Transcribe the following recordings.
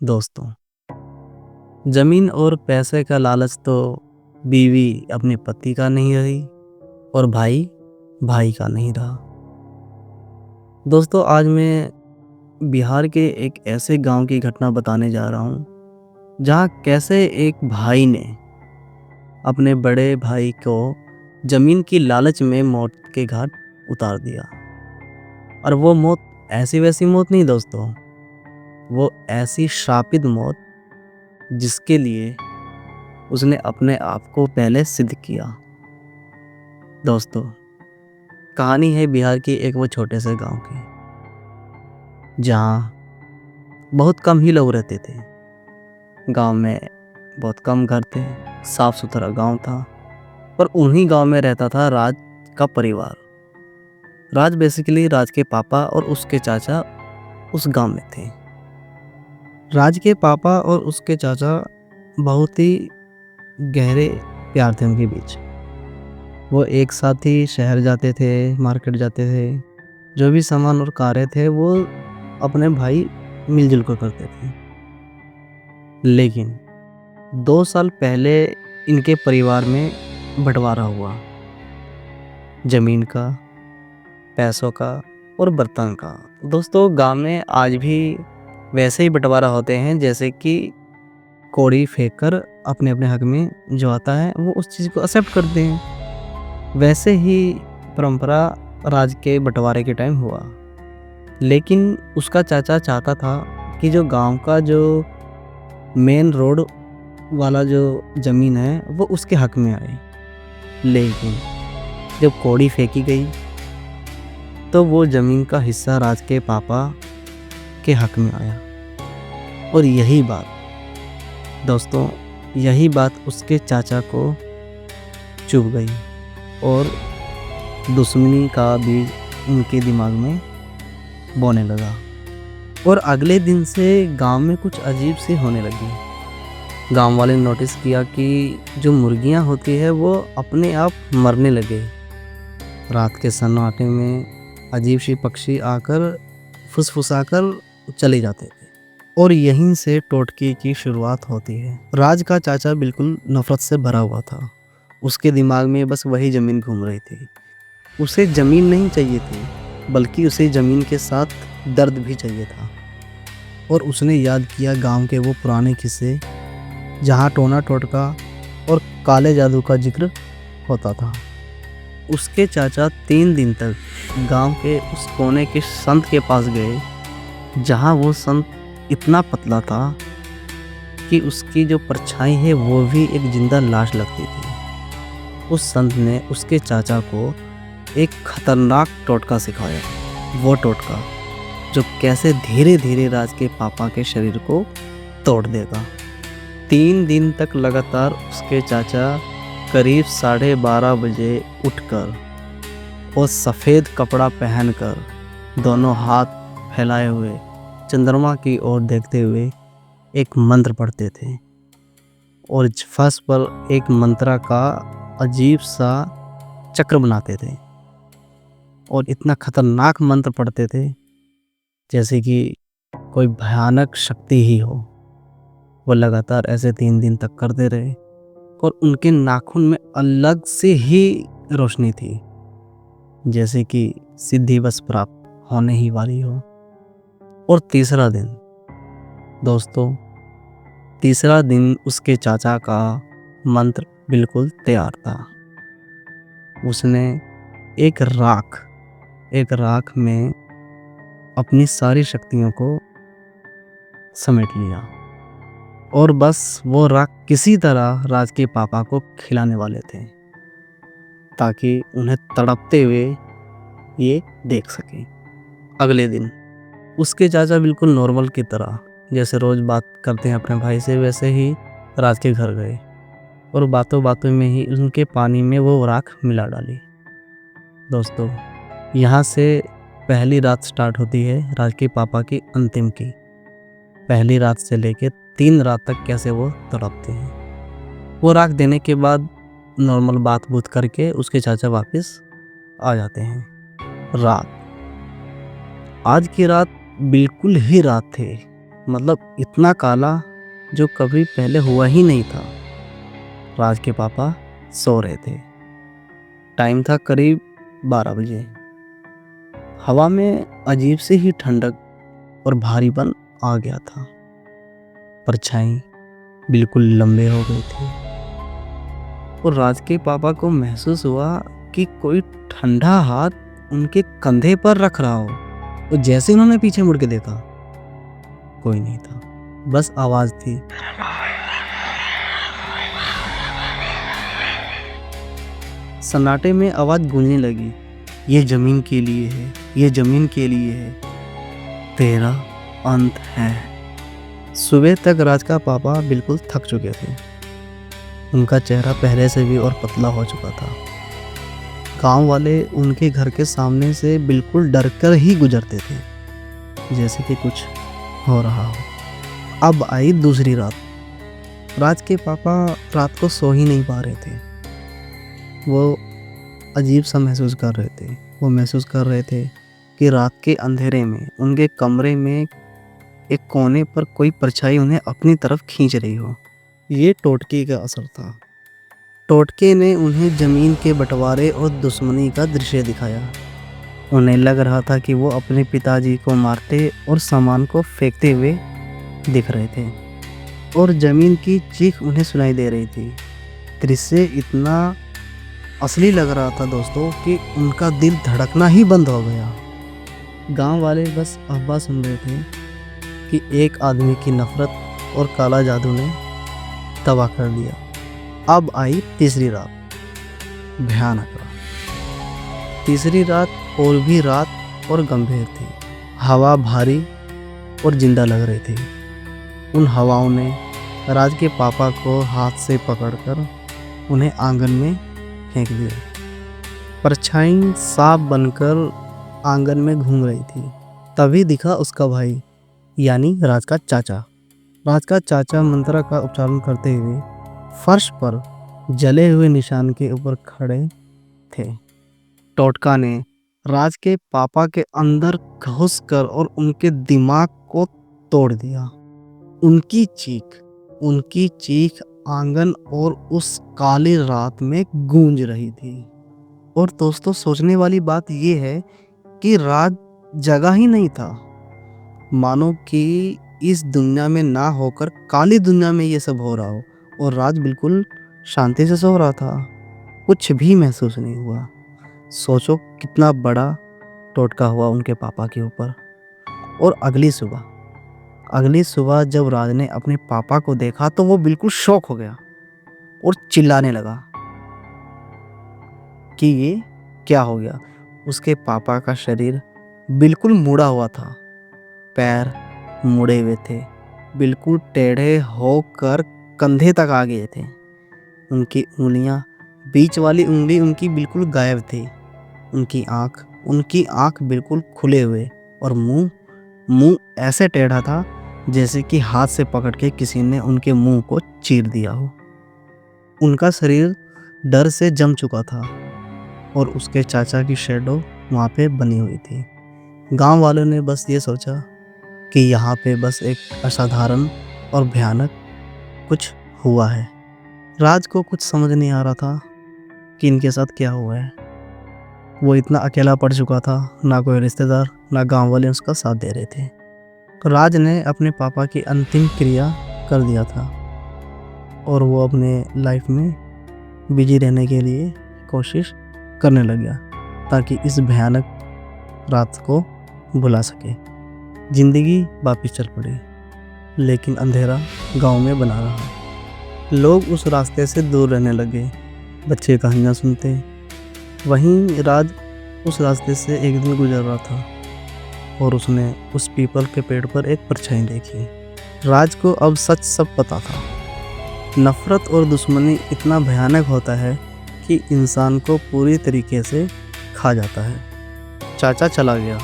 दोस्तों, जमीन और पैसे का लालच तो बीवी अपने पति का नहीं रही और भाई भाई का नहीं रहा। दोस्तों, आज मैं बिहार के एक ऐसे गांव की घटना बताने जा रहा हूं जहां कैसे एक भाई ने अपने बड़े भाई को जमीन की लालच में मौत के घाट उतार दिया। और वो मौत ऐसी वैसी मौत नहीं दोस्तों, वो ऐसी शापित मौत जिसके लिए उसने अपने आप को पहले सिद्ध किया। दोस्तों, कहानी है बिहार की एक वो छोटे से गांव की जहां बहुत कम ही लोग रहते थे। गांव में बहुत कम घर थे, साफ सुथरा गांव था। पर उन्हीं गांव में रहता था राज का परिवार। राज बेसिकली राज के पापा और उसके चाचा उस गांव में थे। राज के पापा और उसके चाचा बहुत ही गहरे प्यार थे उनके बीच। वो एक साथ ही शहर जाते थे, मार्केट जाते थे। जो भी सामान और कार्य थे वो अपने भाई मिलजुल कर करते थे। लेकिन 2 साल पहले इनके परिवार में बंटवारा हुआ, जमीन का, पैसों का और बर्तन का। दोस्तों, गांव में आज भी वैसे ही बंटवारा होते हैं जैसे कि कौड़ी फेंक कर अपने अपने हक में जो आता है वो उस चीज़ को एक्सेप्ट करते हैं। वैसे ही परंपरा राज के बंटवारे के टाइम हुआ। लेकिन उसका चाचा चाहता था कि जो गांव का जो मेन रोड वाला जो ज़मीन है वो उसके हक में आए। लेकिन जब कौड़ी फेंकी गई तो वो ज़मीन का हिस्सा राज के पापा के हक में आया। और यही बात दोस्तों, यही बात उसके चाचा को चुभ गई और दुश्मनी का बीज उनके दिमाग में बोने लगा। और अगले दिन से गांव में कुछ अजीब सी होने लगी। गांव वाले ने नोटिस किया कि जो मुर्गियां होती है वो अपने आप मरने लगे। रात के सन्नाटे में अजीब सी पक्षी आकर फुसफुसाकर चले जाते थे। और यहीं से टोटके की शुरुआत होती है। राज का चाचा बिल्कुल नफरत से भरा हुआ था। उसके दिमाग में बस वही ज़मीन घूम रही थी। उसे ज़मीन नहीं चाहिए थी, बल्कि उसे ज़मीन के साथ दर्द भी चाहिए था। और उसने याद किया गांव के वो पुराने किस्से जहां टोना टोटका और काले जादू का जिक्र होता था। उसके चाचा 3 दिन तक गांव के उस कोने के संत के पास गए जहां वो संत इतना पतला था कि उसकी जो परछाई है वो भी एक जिंदा लाश लगती थी। उस संत ने उसके चाचा को एक खतरनाक टोटका सिखाया। वो टोटका जो कैसे धीरे धीरे राज के पापा के शरीर को तोड़ देगा। 3 दिन तक लगातार उसके चाचा करीब 12:30 बजे उठकर और सफ़ेद कपड़ा पहनकर दोनों हाथ फैलाए हुए चंद्रमा की ओर देखते हुए एक मंत्र पढ़ते थे। और फर्श पर एक मंत्रा का अजीब सा चक्र बनाते थे और इतना खतरनाक मंत्र पढ़ते थे जैसे कि कोई भयानक शक्ति ही हो। वो लगातार ऐसे 3 दिन तक करते रहे और उनके नाखून में अलग से ही रोशनी थी, जैसे कि सिद्धि बस प्राप्त होने ही वाली हो। और तीसरा दिन दोस्तों, तीसरा दिन उसके चाचा का मंत्र बिल्कुल तैयार था। उसने एक राख में अपनी सारी शक्तियों को समेट लिया और बस वो राख किसी तरह राज के पापा को खिलाने वाले थे ताकि उन्हें तड़पते हुए ये देख सके। अगले दिन उसके चाचा बिल्कुल नॉर्मल की तरह जैसे रोज़ बात करते हैं अपने भाई से, वैसे ही राज के घर गए और बातों बातों में ही उनके पानी में वो राख मिला डाली। दोस्तों, यहाँ से पहली रात स्टार्ट होती है राज के पापा की अंतिम की। पहली रात से लेकर 3 रात तक कैसे वो तड़पते हैं। वो राख देने के बाद नॉर्मल बात बूत करके उसके चाचा वापस आ जाते हैं। आज की रात बिल्कुल ही रात थे मतलब इतना काला जो कभी पहले हुआ ही नहीं था। राज के पापा सो रहे थे। टाइम था करीब 12 बजे। हवा में अजीब सी ही ठंडक और भारीपन आ गया था। परछाई बिल्कुल लंबे हो गए थे और राज के पापा को महसूस हुआ कि कोई ठंडा हाथ उनके कंधे पर रख रहा हो। और जैसे उन्होंने पीछे मुड़ के देखा, कोई नहीं था, बस आवाज थी। सन्नाटे में आवाज गूंजने लगी, ये जमीन के लिए है, ये जमीन के लिए है, तेरा अंत है। सुबह तक राज का पापा बिल्कुल थक चुके थे। उनका चेहरा पहले से भी और पतला हो चुका था। गांव वाले उनके घर के सामने से बिल्कुल डरकर ही गुजरते थे, जैसे कि कुछ हो रहा हो। अब आई दूसरी रात। राज के पापा रात को सो ही नहीं पा रहे थे। वो अजीब सा महसूस कर रहे थे। वो महसूस कर रहे थे कि रात के अंधेरे में उनके कमरे में एक कोने पर कोई परछाई उन्हें अपनी तरफ खींच रही हो। ये टोटके का असर था। टोटके ने उन्हें जमीन के बंटवारे और दुश्मनी का दृश्य दिखाया। उन्हें लग रहा था कि वो अपने पिताजी को मारते और सामान को फेंकते हुए दिख रहे थे और जमीन की चीख उन्हें सुनाई दे रही थी। दृश्य इतना असली लग रहा था दोस्तों कि उनका दिल धड़कना ही बंद हो गया। गांव वाले बस अफवाह सुन रहे थे कि एक आदमी की नफरत और काला जादू ने तबाह कर दिया। अब आई तीसरी रात, भयानक रात। तीसरी रात और भी रात और गंभीर थी। हवा भारी और जिंदा लग रही थी। उन हवाओं ने राज के पापा को हाथ से पकड़कर उन्हें आंगन में फेंक दिया। परछाई सांप बनकर आंगन में घूम रही थी। तभी दिखा उसका भाई, यानी राज का चाचा। राज का चाचा मंत्र का उच्चारण करते हुए फर्श पर जले हुए निशान के ऊपर खड़े थे। टोटका ने राज के पापा के अंदर घुसकर और उनके दिमाग को तोड़ दिया। उनकी चीख आंगन और उस काली रात में गूंज रही थी। और दोस्तों, सोचने वाली बात यह है कि राज जगह ही नहीं था। मानो कि इस दुनिया में ना होकर काली दुनिया में ये सब हो रहा हो और राज बिल्कुल शांति से सो रहा था। कुछ भी महसूस नहीं हुआ। सोचो कितना बड़ा टोटका हुआ उनके पापा के ऊपर। और अगली सुबह जब राज ने अपने पापा को देखा तो वो बिल्कुल शॉक हो गया और चिल्लाने लगा कि ये क्या हो गया। उसके पापा का शरीर बिल्कुल मुड़ा हुआ था। पैर मुड़े हुए थे, बिल्कुल टेढ़े होकर कंधे तक आ गए थे। उनकी उंगलियां, बीच वाली उंगली उनकी बिल्कुल गायब थी। उनकी आंख बिल्कुल खुले हुए और मुंह ऐसे टेढ़ा था जैसे कि हाथ से पकड़ के किसी ने उनके मुंह को चीर दिया हो। उनका शरीर डर से जम चुका था और उसके चाचा की शैडो वहाँ पे बनी हुई थी। गांव वालों ने बस ये सोचा कि यहाँ पे बस एक असाधारण और भयानक कुछ हुआ है। राज को कुछ समझ नहीं आ रहा था कि इनके साथ क्या हुआ है। वो इतना अकेला पड़ चुका था, ना कोई रिश्तेदार ना गांव वाले उसका साथ दे रहे थे। तो राज ने अपने पापा की अंतिम क्रिया कर दिया था और वो अपने लाइफ में बिजी रहने के लिए कोशिश करने लग गया ताकि इस भयानक रात को भुला सके। जिंदगी वापिस चल पड़ी, लेकिन अंधेरा गांव में बना रहा। लोग उस रास्ते से दूर रहने लगे। बच्चे कहानियाँ सुनते। वहीं राज उस रास्ते से एक दिन गुजर रहा था और उसने उस पीपल के पेड़ पर एक परछाई देखी। राज को अब सच सब पता था। नफरत और दुश्मनी इतना भयानक होता है कि इंसान को पूरी तरीके से खा जाता है। चाचा चला गया,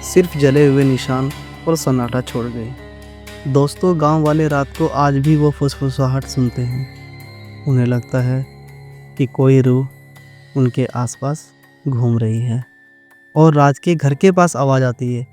सिर्फ जले हुए निशान और सन्नाटा छोड़ गए। दोस्तों, गांव वाले रात को आज भी वो फुसफुसाहट सुनते हैं। उन्हें लगता है कि कोई रूह उनके आसपास घूम रही है। और राज के घर के पास आवाज़ आती है,